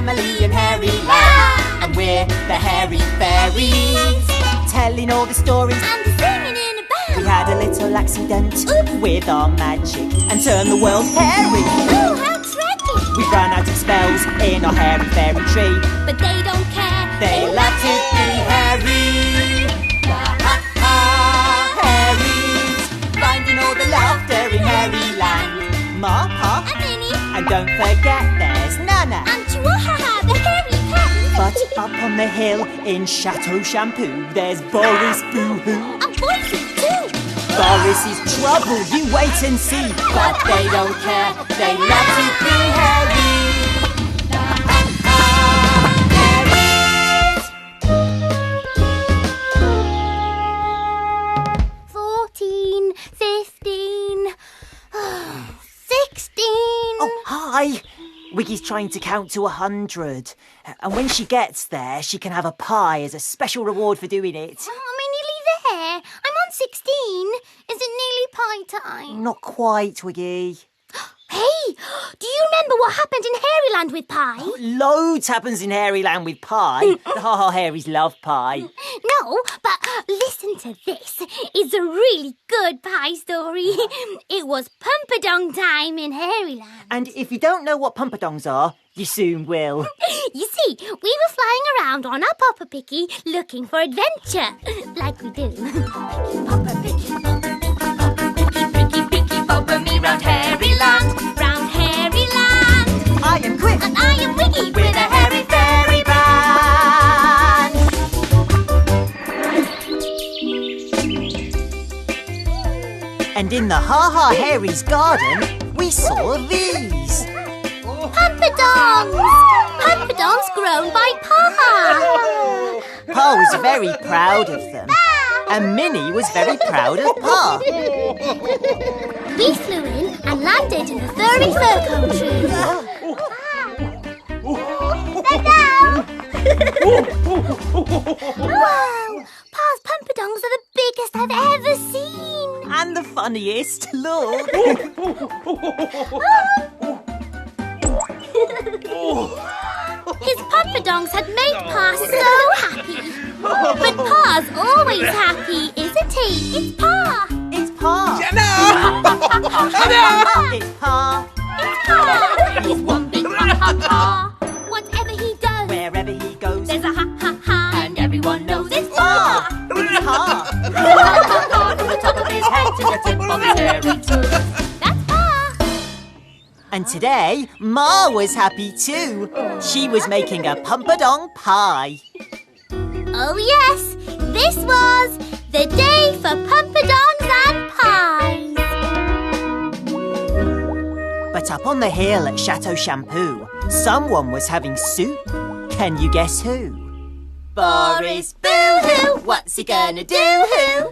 family in Hairy Land. And we're the Hairy Fairies, telling all the stories and singing in a band. We had a little accident with our magic and turned the world hairy. Oh, how tricky! We ran out of spells in our hairy fairy tree, but they don't care. They love to be hairy. Hairies, finding all the laughter in Hairy Land. Ma, Pa, And Minnie. and don't forget there's Nana. And Chihuahua, the hairy cat. But up on the hill in Chateau Shampoo, there's Boris Boo Hoo. And voices too. Boris is trouble, you wait and see. But they don't care, they love to be hairy. 14, 15, 16. Oh, hi! Wiggy's trying to count to 100. And when she gets there, she can have a pie as a special reward for doing it. Am I nearly there? I'm on 16. Is it nearly pie time? Not quite, Wiggy. Hey, do you remember what happened in Hairyland with pie? Loads happens in Hairyland with pie. The Ha-Ha Hairies love pie. No, but listen to this. It's a really good pie story. It was Pumpadong time in Hairyland. And if you don't know what pumpadongs are, you soon will. You see, we were flying around on our Papa Picky looking for adventure. Like we do. Papa Picky, Follow me round Hairyland. round Hairyland. I am Quick. And I am Wiggy. We're the Hairy Fairy Band. And in the Ha-Ha Hairies garden, we saw these. Pumpadongs! Pumpadongs grown by Pa. Pa was very proud of them. And Minnie was very proud of Pa. We flew in and landed in the furry fur country. Wow! Pa's pumpadongs are the biggest I've ever seen. And the funniest, look. His pumpadongs had made Pa so happy. But Pa's always happy, isn't he? It's Pa. It's Pa. It's Pa. It's Pa. He's one big ha-ha-ha. Whatever he does, Wherever he goes, there's a ha-ha-ha. and everyone knows it's Pa. It's Pa. From the top of his head to the tip of his hairy toe. That's Pa. And today, Ma was happy too. She was making a pumpadong pie. Oh yes, this was the day for pumpadongs and pies. But up on the hill at Chateau Shampoo, someone was having soup. Can you guess who? Boris Boo Hoo! What's he gonna do, who?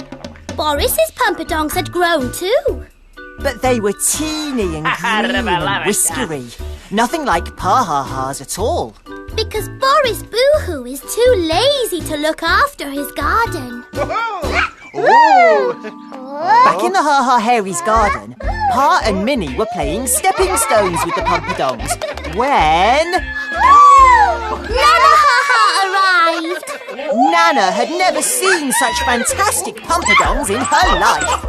Boris's pumpadongs had grown too. But they were teeny and green and whiskery. Nothing like Pa-Ha-Ha's at all. Because Boris Boo Hoo is too lazy to look after his garden. Back in the Ha-Ha Hairies garden, Pa and Minnie were playing stepping stones with the pumpadongs when Nana Ha-Ha arrived. Nana had never seen such fantastic pumpadongs in her life.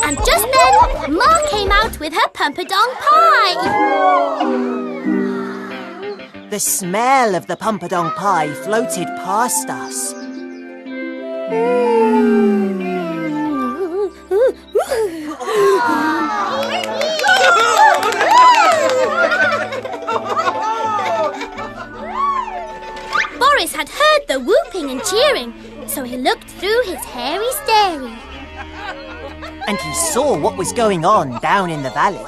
And just then, Ma came out with her pumpadong pie. The smell of the pumpadong pie floated past us. Boris had heard the whooping and cheering, so he looked through his hairy starey. And he saw what was going on down in the valley.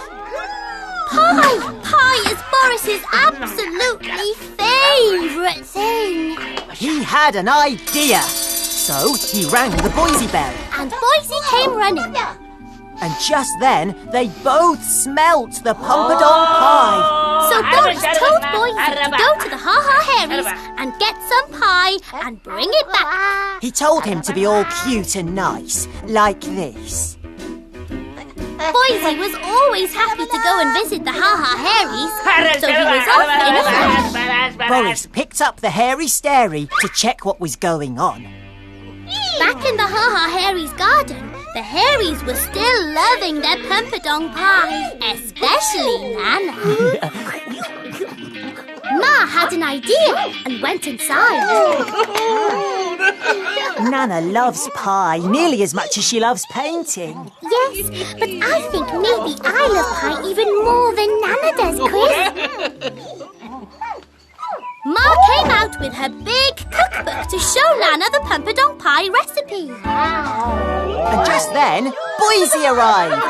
Pie! Pie is Boris's absolutely favourite thing. He had an idea. So he rang the Boise bell. And Boise came running. And just then, they both smelt the pumpadong pie. So Boris told Boise to go to the Ha-Ha Hairies and get some pie and bring it back. He told him to be all cute and nice, like this. Boise was always happy to go and visit the Ha-Ha Hairies, so he was off in a flash. Boris picked up the hairy stary to check what was going on. Back in the Ha-Ha Hairies' garden, the Hairies were still loving their pumpadong pie, especially Nana. Ma had an idea and went inside. Nana loves pie nearly as much as she loves painting. Yes, but I think maybe I love pie even more than Nana does, Chris. Ma came out with her big cookbook to show Nana the pumpadong pie recipe. And just then, Boise arrived.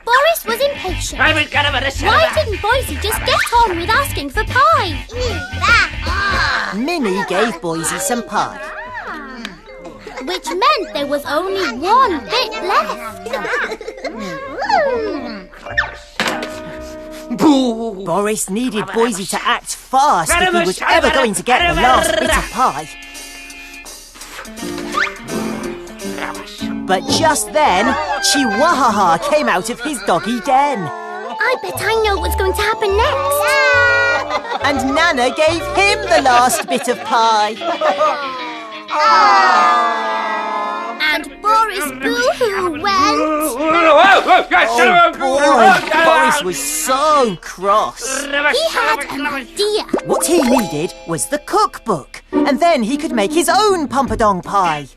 Boris was impatient. Why didn't Boise just get on with asking for pie? Minnie gave Boise some pie. Which meant there was only one bit left. Boris needed Boise to act fast if he was ever going to get the last bit of pie. But just then, Chihuahua came out of his doggy den. I bet I know what's going to happen next. And Nana gave him the last bit of pie. And Boris Boo Hoo went. Oh boy, Boris was so cross. He had an idea. What he needed was the cookbook, and then he could make his own pumpadong pie.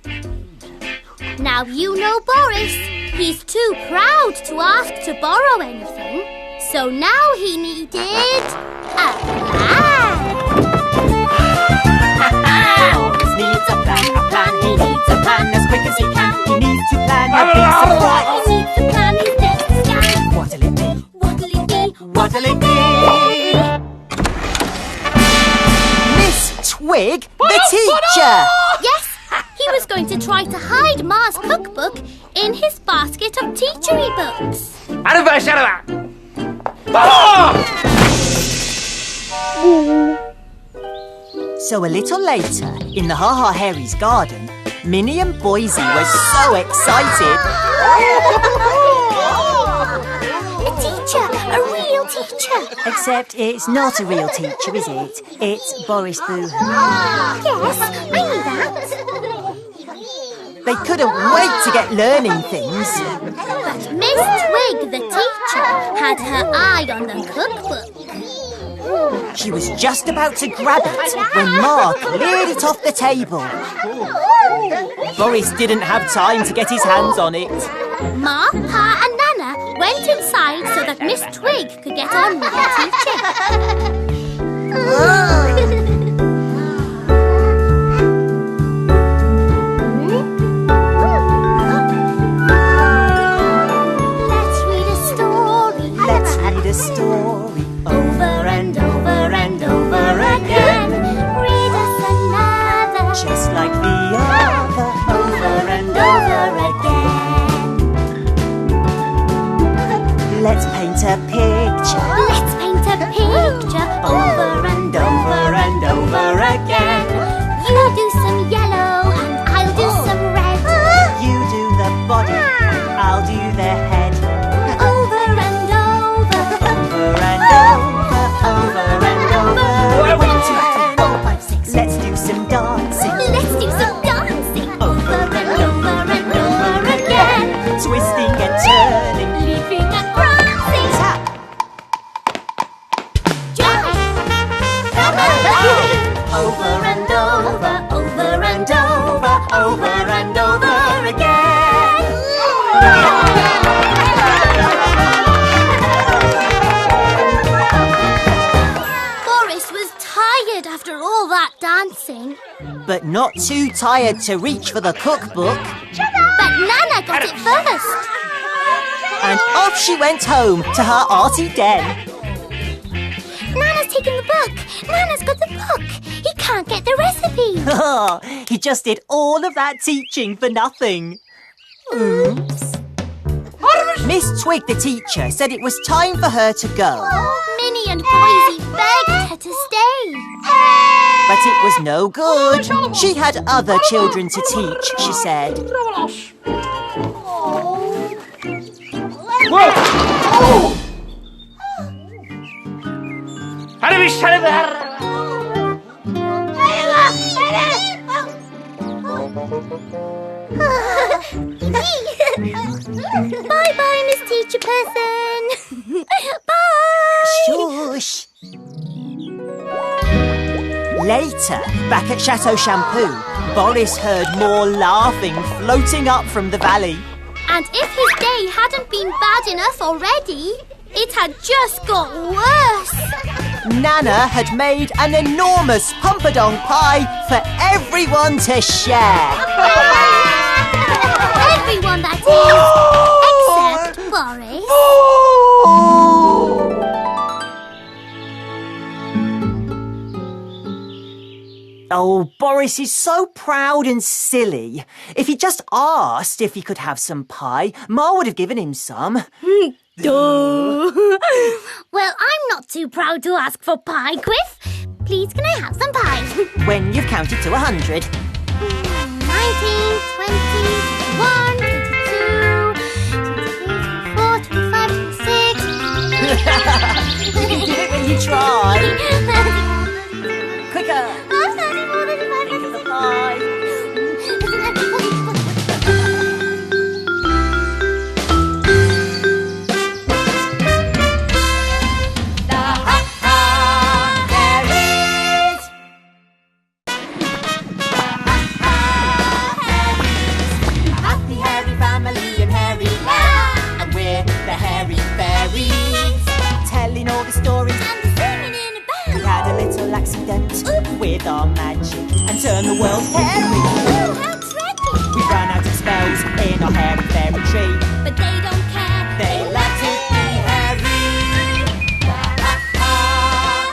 Now you know Boris. He's too proud to ask to borrow anything. So now he needed a plan. Boris needs a plan. He needs a plan as quick as he can. He needs to plan a big surprise. He needs to plan his next scan. What'll it be? What'll it be? What'll it be? Miss Twig, the teacher! Yes, he was going to try to hide Ma's cookbook in his basket of teachery books. So a little later, in the Ha-Ha Hairies' garden, Minnie and Boise were so excited. A teacher, a real teacher. Except it's not a real teacher, is it? It's Boris Boo Hoo. Yes, I knew that. They couldn't wait to get learning things. But Miss Twig, the teacher, had her eye on the cookbook. She was just about to grab it when Ma cleared it off the table. Boris didn't have time to get his hands on it. Ma, Pa and Nana went inside so that Miss Twig could get on with her teaching. Let's read a story. Over and over and over again. Read us another. Just like the other. Over and over again. Let's paint a picture. Let's paint a picture. Over and over and over again. You do some yellow and I'll do some red. You do the body, I'll do the head. Over and over. Over and over, over and over. 1, 2, 3, 4, 5, 6. Let's do some dancing. Let's do some dancing. Over and over and over again. Twisting and turning. Leaping and prancing. Tap. Jumping. Over and over, over and over, over and over again. Boris was tired after all that dancing. But not too tired to reach for the cookbook. But Nana got it first. And off she went home to her arty den. Nana's taken the book. Nana's got the book. He can't get the recipe. He just did all of that teaching for nothing. Oops. Miss Twig, the teacher, said it was time for her to go. Minnie and Boise begged her to stay. But it was no good. She had other children to teach, she said. Bye-bye, Miss Teacher Person. Bye. Shush. Later, back at Chateau Shampoo, Boris heard more laughing floating up from the valley. And if his day hadn't been bad enough already, it had just got worse. Nana had made an enormous pumpadong pie for everyone to share. Everyone, that is, except Boris. Oh, Boris is so proud and silly. If he'd just asked if he could have some pie, Ma would have given him some. Duh. Well, I'm not too proud to ask for pie, Quiff. Please, can I have some pie? When you've counted to 100. 19, 20, 21, 22, 23, 24, 25, 26. You did it when you tried. Quicker. Think of the pie. With our magic and turn the world hairy. Ooh, how tricky! We ran out of spells in our hairy fairy tree, But they don't care. they let it be hairy.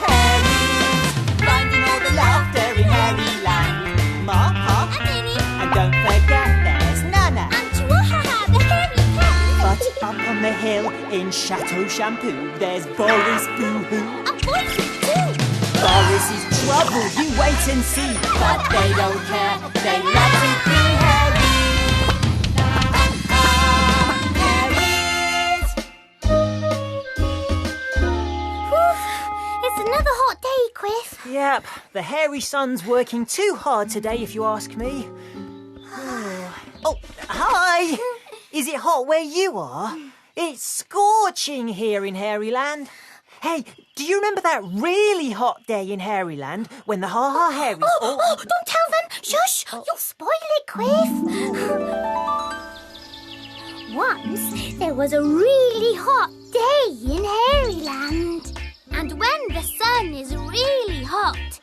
Hairies, finding all the laughter in hairy land. Ma, And Minnie. and don't forget there's Nana. And Chihuahua, the hairy cat. But up on the hill in Chateau Shampoo, there's Boris Boo Hoo. And Boise too. Boris is trouble, you wait and see. But they don't care, they let it be hairy. Hairies. Whew, it's another hot day, Quiff. Yep, the hairy sun's working too hard today, if you ask me. Oh, hi! Is it hot where you are? It's scorching here in Hairyland. Hey, do you remember that really hot day in Hairyland when the Ha-Ha Hairies... Don't tell them. Shush, you'll spoil it, Quiff. Once, there was a really hot day in Hairyland. And when the sun is really hot,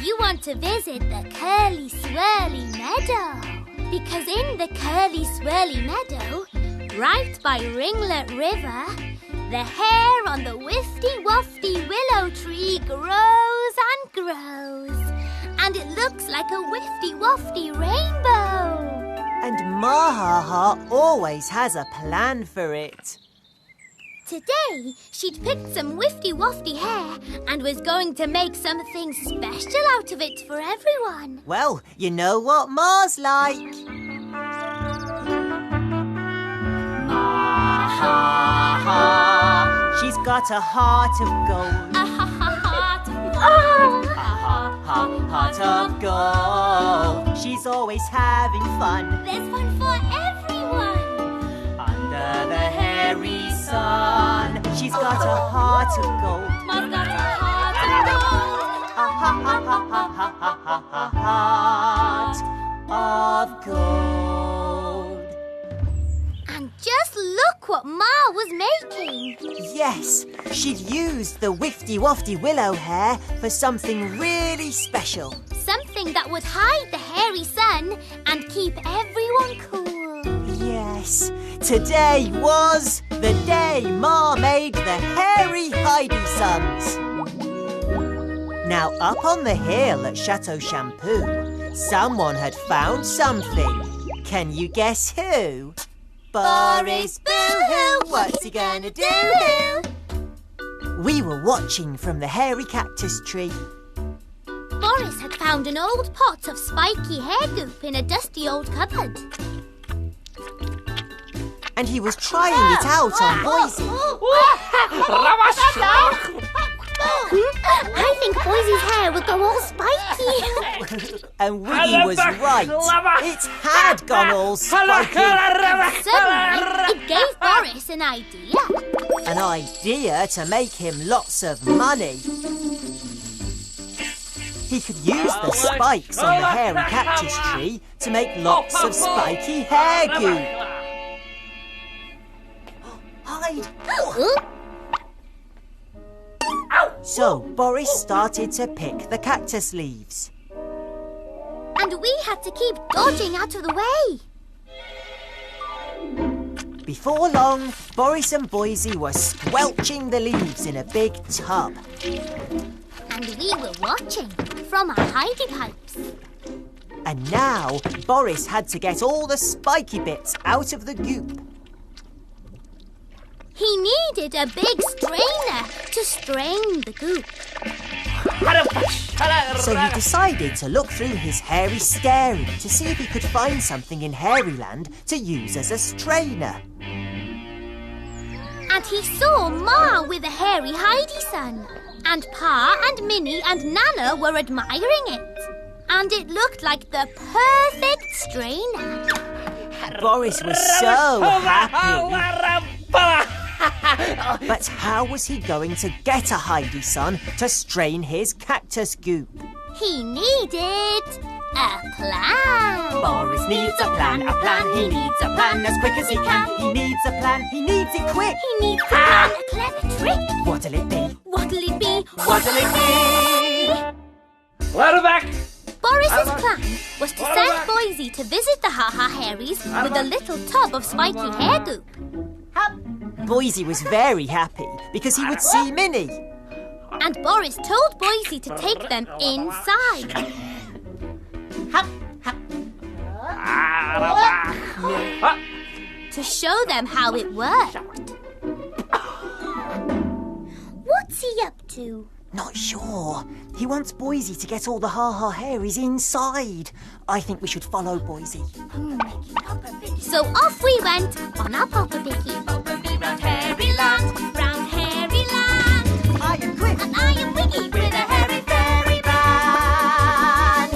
you want to visit the Curly Swirly Meadow. Because in the Curly Swirly Meadow, right by Ringlet River, the hair on the Wifty Wofty willow tree grows and grows. And it looks like a Wifty Wofty rainbow. And Ma-Ha-Ha always has a plan for it. Today, she'd picked some Wifty Wofty hair and was going to make something special out of it for everyone. Well, you know what Ma's like. Ma-Ha-Ha. She's got a heart of gold. A heart of Heart of gold. She's always having fun There's fun for everyone. under the hairy sun. She's got a heart of gold. Ma's got a heart of gold. Heart of gold. And just look what Ma was making. Yes, she'd used the Wifty Wofty willow hair for something really special. Something that would hide the hairy sun and keep everyone cool. Yes, today was the day Ma made the hairy hidey suns. Now up on the hill at Chateau Shampoo, someone had found something. Can you guess who? Boris Boo Hoo, what's he gonna do? We were watching from the hairy cactus tree. Boris had found an old pot of spiky hair goop in a dusty old cupboard. And he was trying it out on Boise. I think Boise's hair will go all spiky. And Wiggy was right. It had gone all spiky. Suddenly, it gave Boris an idea. An idea to make him lots of money. He could use the spikes on the hairy cactus tree to make lots of spiky hair goop. Hide! So Boris started to pick the cactus leaves. And we had to keep dodging out of the way. Before long, Boris and Boise were squelching the leaves in a big tub. And we were watching from our hidey pipes. And now Boris had to get all the spiky bits out of the goop. He needed a big strainer to strain the goop. So he decided to look through his hairy scary to see if he could find something in Hairyland to use as a strainer. And he saw Ma with a hairy hidey son. And Pa and Minnie and Nana were admiring it. And it looked like the perfect strainer. Boris was so happy. But how was he going to get a hidey son to strain his cactus goop? He needed a plan. Boris needs a plan, he needs a plan as quick as he can. He needs a plan, he needs it quick. He needs to plan a clever trick. What'll it be? What'll it be? What'll it be? Let her back! Boris's plan was to send Boise to visit the Ha-Ha Hairies with a little tub of spiky hair goop. Boise was very happy because he would see Minnie. And Boris told Boise to take them inside. To show them how it worked. What's he up to? Not sure. He wants Boise to get all the Ha-Ha Hairies inside. I think we should follow Boise. So off we went on our Papa Picky. Round Hairyland, round Hairyland. I am Quick. And I am Wiggy with a hairy fairy band.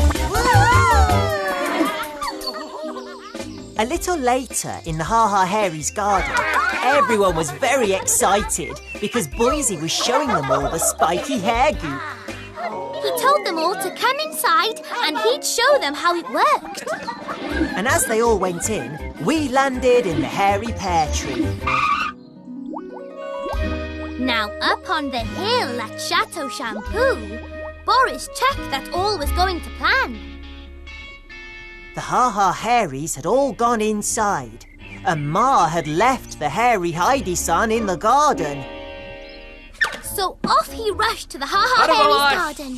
A little later, in the Ha-Ha Hairies garden, everyone was very excited because Boise was showing them all the spiky hair goop. He told them all to come inside and he'd show them how it worked. And as they all went in, we landed in the hairy pear tree. Now up on the hill at Chateau Shampoo, Boris checked that all was going to plan. The Ha-Ha Hairies had all gone inside, and Ma had left the hairy hidey son in the garden. So off he rushed to the Ha-Ha Hairies garden.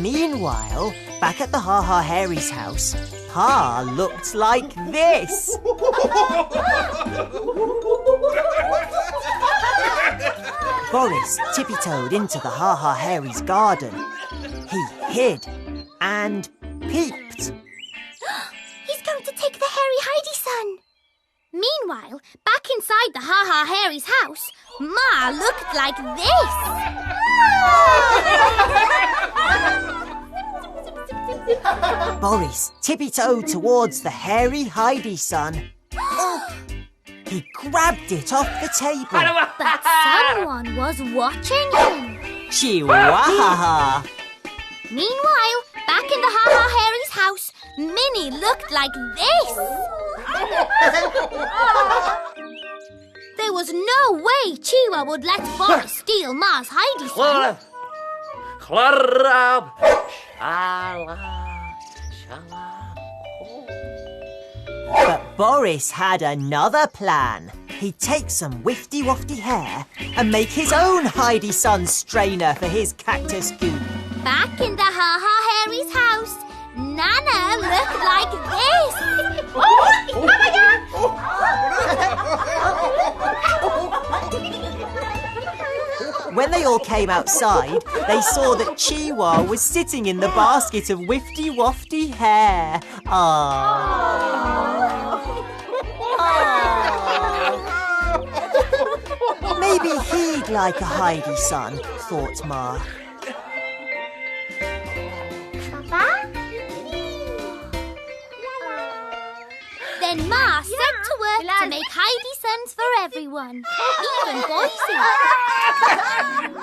Meanwhile, back at the Ha-Ha Hairies house, Pa looked like this. Boris tippy-toed into the Ha-Ha Hairies garden. He hid and peeped. He's going to take the hairy hidey son. Meanwhile, back inside the Ha-Ha Hairies house, Ma looked like this. Boris tippy-toed towards the hairy hidey son. He grabbed it off the table. But someone was watching him. Chihuahua! Meanwhile, back in the Ha-Ha Hairies house, Minnie looked like this. There was no way Chihuahua would let Boris steal Ma's hidey son. But Boris had another plan. He'd take some wifty-wafty hair and make his own hidey son strainer for his cactus goop. Back in the Ha-Ha Hairies house, Nana looked like this. When they all came outside, they saw that Chihuahua was sitting in the basket of wifty-wafty hair. Maybe he'd like a Heidi son, thought Ma. Then Ma set to work to make Heidi sons for everyone, even Boise.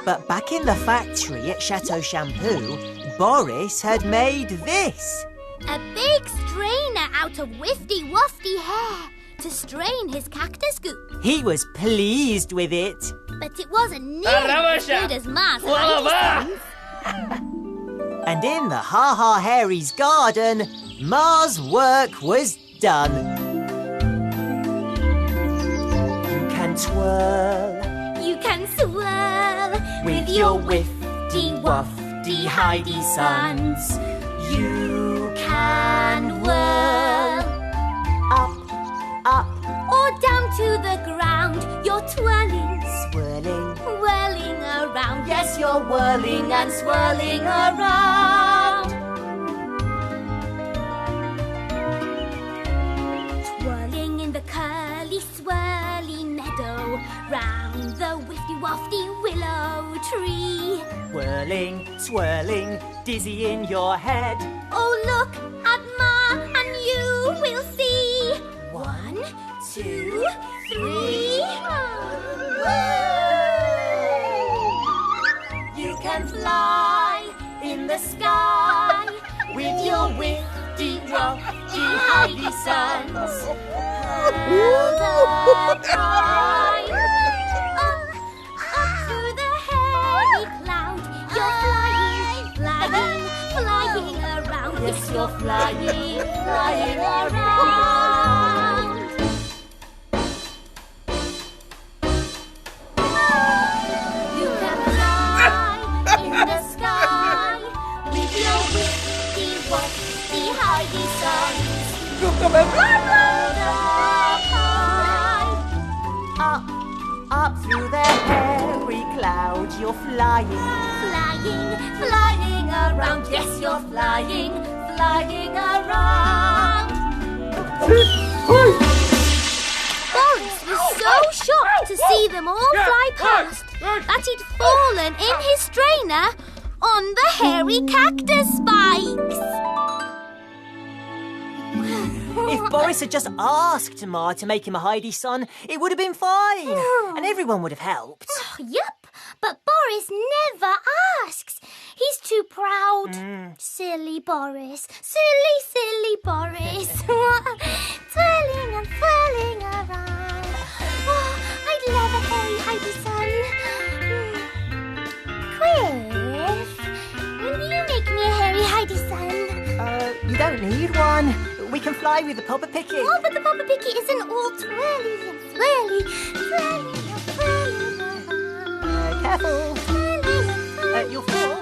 But back in the factory at Chateau Shampoo, Boris had made this. A big strainer out of wifty-wafty hair to strain his cactus scoop. He was pleased with it. But it wasn't nearly as good as Ma's Heidi sons. And in the Ha Ha Harry's garden, Ma's work was done. You can twirl. You can swirl With your wifty-wafty Heidi sons. You can whirl. Up, up, or down to the ground. You're twirling, swirling. whirling around. Yes, you're whirling and swirling around. Twirling in the curly, swirly meadow, round the wifty-wafty willow tree. Whirling, swirling, dizzy in your head. Oh, look at Ma and you will see. 1, 2, 3. You can fly in the sky with your wifty-wafty Heidi sons. Held up high, Up through the hairy cloud. You're flying, flying, flying around. Yes, you're flying, flying around. You can fly in the sky with your wifty-wafty Heidi sons. Held up high. Up through the hairy cloud, you're flying. Flying, flying around. Yes, you're flying, flying around. Boris was so shocked to see them all fly past that he'd fallen in his strainer on the hairy cactus spikes. If Boris had just asked Ma to make him a Heidi son, it would have been fine. And everyone would have helped. Yup, but Boris never asks. He's too proud. Silly Boris. Silly, silly Boris. Twirling and whirling around. Oh, I'd love a hairy Heidi son. Chris, will you make me a hairy Heidi son? You don't need one. We can fly with the Papa Picket. Oh, but the Papa Picket isn't all twirly and swirly. Twirling and whirling around. Careful. Twirling and whirling. You'll fall.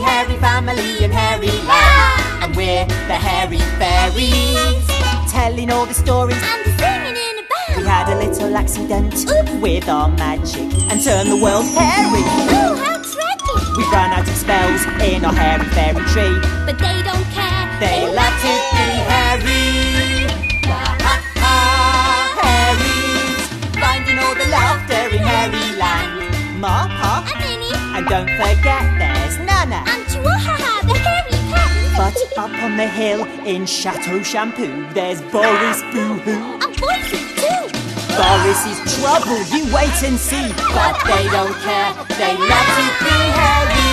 Hairy family and hairy land, and we're the hairy fairies, telling all the stories And singing in a band. We had a little accident with our magic and turned the world hairy. Oh, how tragic! We ran out of spells in our hairy fairy tree. But they don't care. They love to be hairy. Hairies, finding all the laughter in hairy land. Ma, Pa, And Minnie. and don't forget there's Nana. And Chihuahua, the hairy cat. But up on the hill in Chateau Shampoo, there's Boris Boo Hoo. And Boise too. Boris is trouble, you wait and see. But they don't care, they love to be hairy.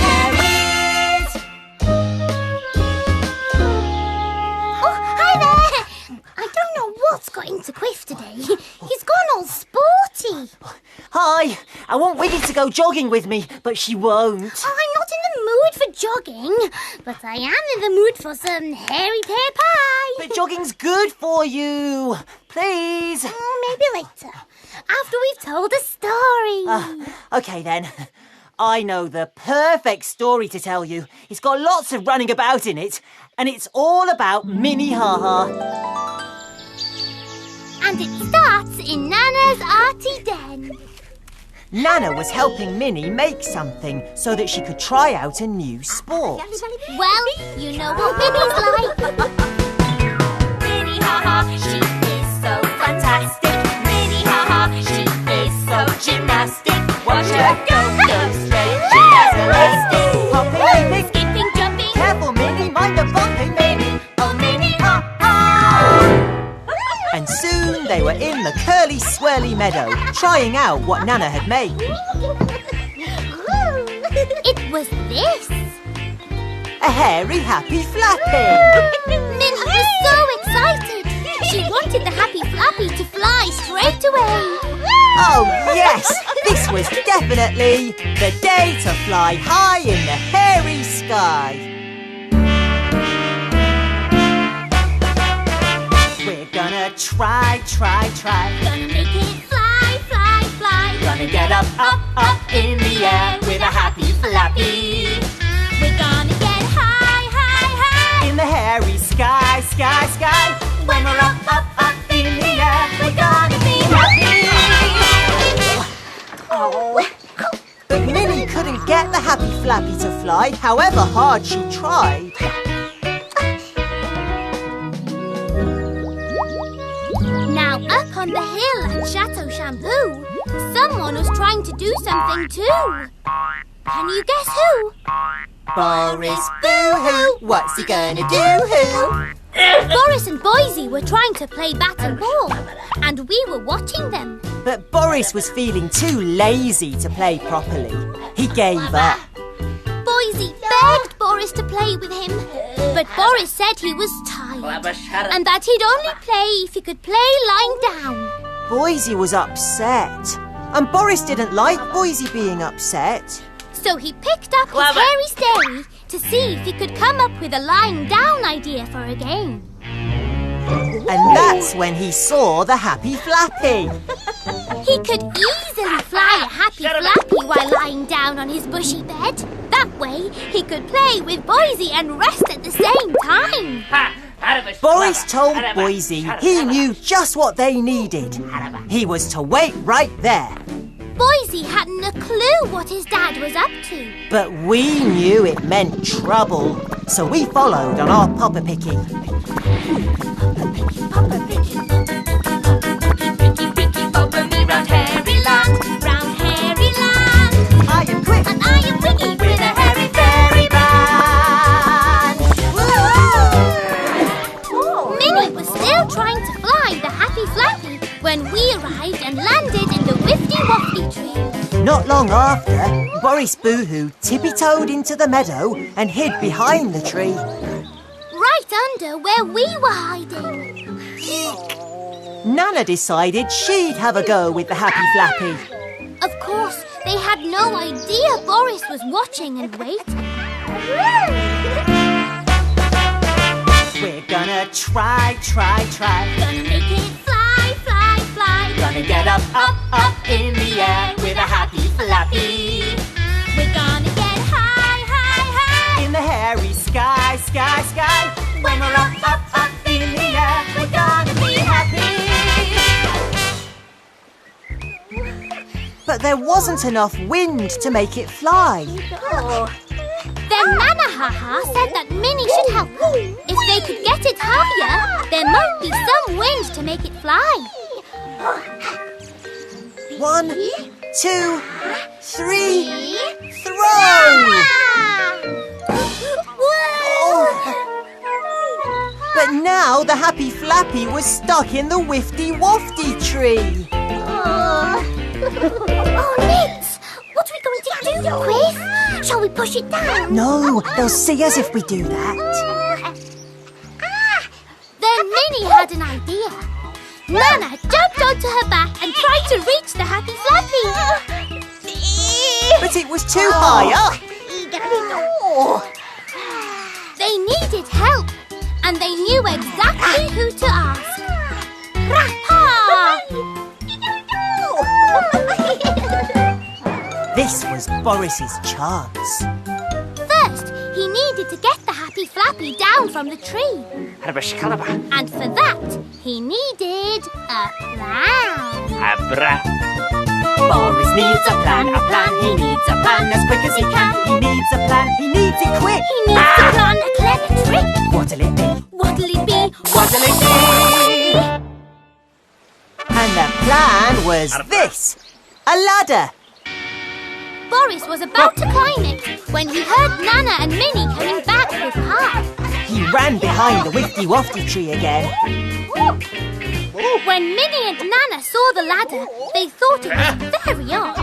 Hairies. Oh, hi there. I don't know what's got into Quiff today. He's gone all sporty. Hi, I want Wiggy to go jogging with me, but she won't. Oh, I'm not in the mood for jogging, but I am in the mood for some hairy pear pie. But jogging's good for you. Please. Maybe later. After we've told a story. OK then. I know the perfect story to tell you. It's got lots of running about in it, and it's all about Minnie Haha. And it starts in Nana's arty den. Nana was helping Minnie make something so that she could try out a new sport. Well, you know what Minnie's like. Minnie Haha, she is so fantastic. Minnie Haha, she is so gymnastic. Watch her go straight, she has elastic. Hopping, leaping, Skipping, jumping, careful Minnie, mind the bumping. Minnie, oh Minnie Haha. And soon they were in the curly swirly meadow, trying out what Nana had made. It was this. A hairy happy flappy. Minnie was so excited. She wanted the happy flappy to fly straight away. Oh yes, this was definitely the day to fly high in the hairy sky. We're gonna try. Gonna make it fly, fly, fly. Gonna get up in the air with a happy flappy. We're gonna get high. In the hairy sky. When we're up in the air, we're gonna be happy. But Minnie couldn't get the happy flappy to fly, however hard she tried. Now up on the hill at Chateau Shampoo, someone was trying to do something too. Can you guess who? Boris Boo Hoo, what's he gonna do? Boris and Boise were trying to play bat and ball, and we were watching them. But Boris was feeling too lazy to play properly. He gave up. Boise begged Boris to play with him, but Boris said he was tired and that he'd only play if he could play lying down. Boise was upset. And Boris didn't like Boise being upset. So he picked up his hairy stary to see if he could come up with a lying down idea for a game. And that's when he saw the happy flappy. He could easily fly a happy flappy while lying down on his bushy bed. That way, he could play with Boise and rest at the same time. Boris told Boise he knew just what they needed. He was to wait right there. Boise hadn't a clue what his dad was up to. But we knew it meant trouble, so we followed on our popper picking. Over me round hairy land. Round hairy land, I am quick and I am wiggy With a hairy fairy band. Minnie was still trying to fly the happy flappy when we arrived and landed in the wifty-wofty tree. Not long after, Boris Boo Hoo tippy-toed into the meadow and hid behind the tree. Right under where we were hiding. Nana decided she'd have a go with the happy flappy. Of course, they had no idea Boris was watching and waiting. We're gonna try. Gonna make it fly, fly, fly. Gonna get up in the air with a happy flappy. We're gonna get high. In the hairy sky. When we're up in the air, we're gonna be happy. But there wasn't enough wind to make it fly. Then Nana Haha said that Minnie should help her. If they could get it higher, there might be some wind to make it fly. 1, 2, 3, throw! But now the happy flappy was stuck in the wifty-wofty tree. Oh, Nix! What are we going to do, Quiz? Shall we push it down? No, they'll see us if we do that. Then Minnie had an idea. Nana jumped onto her back and tried to reach the happy flappy. But it was too high up. They needed help, and they knew exactly who to ask. Grandpa! This was Boris's chance. First, he needed to get the Happy Flappy down from the tree. And for that, he needed a plan. Boris needs a plan, he needs a plan as quick as he can. He needs a plan, he needs it quick. He needs to plan a clever trick. What'll it be? What'll it be? What'll it be? And the plan was this. A ladder. Boris was about to climb it when he heard Nana and Minnie coming back with Pa. He ran behind the wifty-wafty tree again. When Minnie and Nana saw the ladder, they thought it was very odd.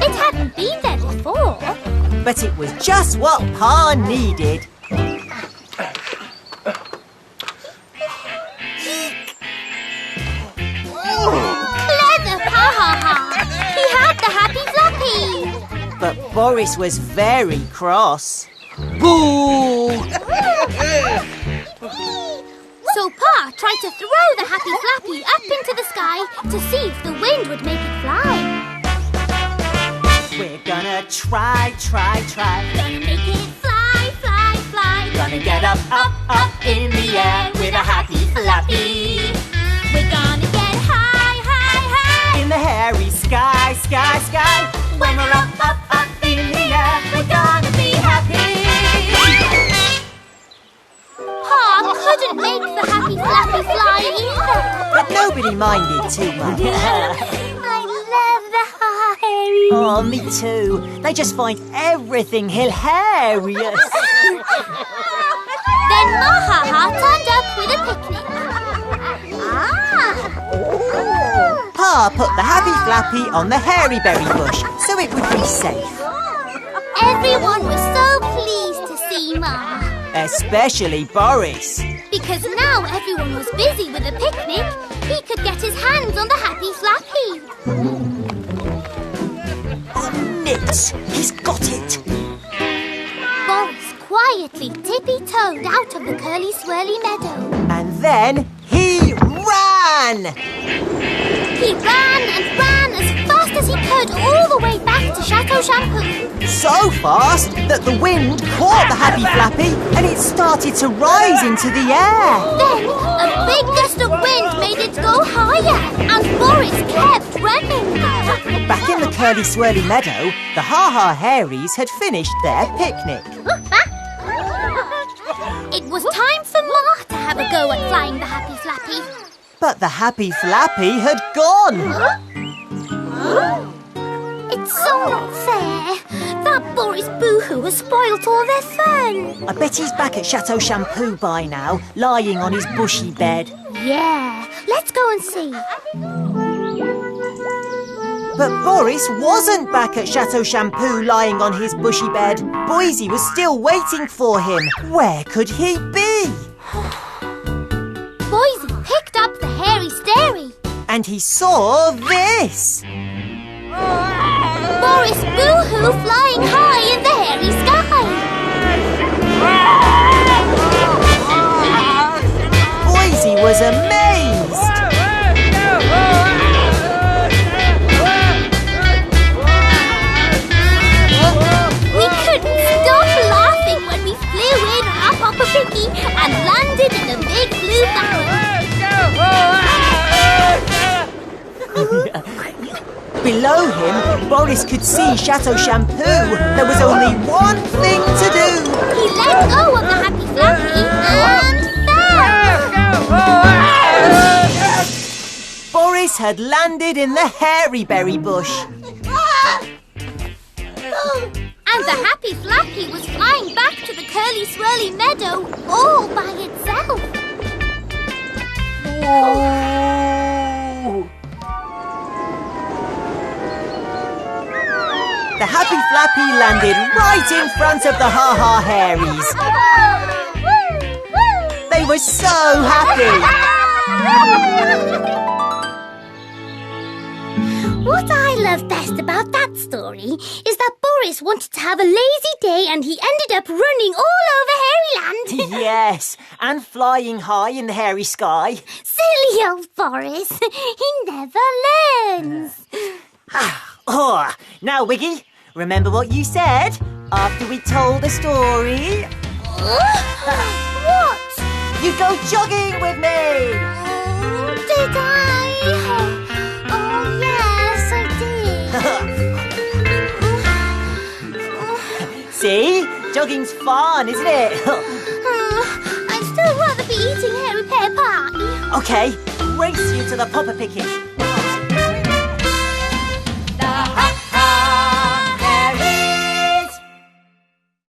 It hadn't been there before. But it was just what Pa needed. Clever Pa! He had the Happy Flappy! But Boris was very cross. Boo! So Pa tried to throw the Happy Flappy up into the sky to see if the wind would make it fly. We're gonna try. Gonna make it fly, fly, fly. Gonna get up in the air with a Happy Flappy. We're gonna get high, high, high. In the hairy sky. When we're up in the air, we're gonna be happy. Pa couldn't make the Happy Flappy fly either. But nobody minded too much. I love the Harry. Oh, me too. They just find everything hilarious. Then Mahaha turned up with a picnic. Pa put the Happy Flappy on the hairy berry bush so it would be safe. Everyone was so pleased to see Ma. Especially Boris. Because now everyone was busy with a picnic, he could get his hands on the Happy Flappy. Oh, nits! He's got it! Boris quietly tippy-toed out of the curly-swirly meadow. And then he ran! He ran and ran as fast as he could all the way back to Chateau Shampoo. So fast that the wind caught the Happy Flappy and it started to rise into the air. Then a big gust of wind made it go higher and Boris kept running. Back in the curly-swirly meadow, the Ha-Ha Hairies had finished their picnic. It was time for Ma to have a go at flying the Happy Flappy. But the Happy Flappy had gone. It's so not fair. That Boris Boo Hoo has spoilt all their fun. I bet he's back at Chateau Shampoo by now, lying on his bushy bed. Yeah, let's go and see. But Boris wasn't back at Chateau Shampoo lying on his bushy bed. Boise was still waiting for him. Where could he be? Boise picked up the hairy stairy. And he saw this. Boris Boo Hoo flying high in the hairy sky. Boise was amazed. We couldn't stop laughing when we flew in up a picky and landed in the big blue mountain. Below him, Boris could see Chateau Shampoo. There was only one thing to do. He let go of the Happy Flappy and fell. Boris had landed in the hairy berry bush. And the Happy Flappy was flying back to the curly-swirly meadow all by itself. Whoa. The Happy Flappy landed right in front of the Ha-Ha Hairies. They were so happy. What I love best about that story is that Boris wanted to have a lazy day and he ended up running all over Hairyland. Yes, and flying high in the hairy sky. Silly old Boris. He never learns. Oh, now, Wiggy, remember what you said after we told the story? What? You go jogging with me! Did I? Oh, yes, I did. See? Jogging's fun, isn't it? I'd still rather be eating hairy pear pie. Okay, race you to the popper pickers.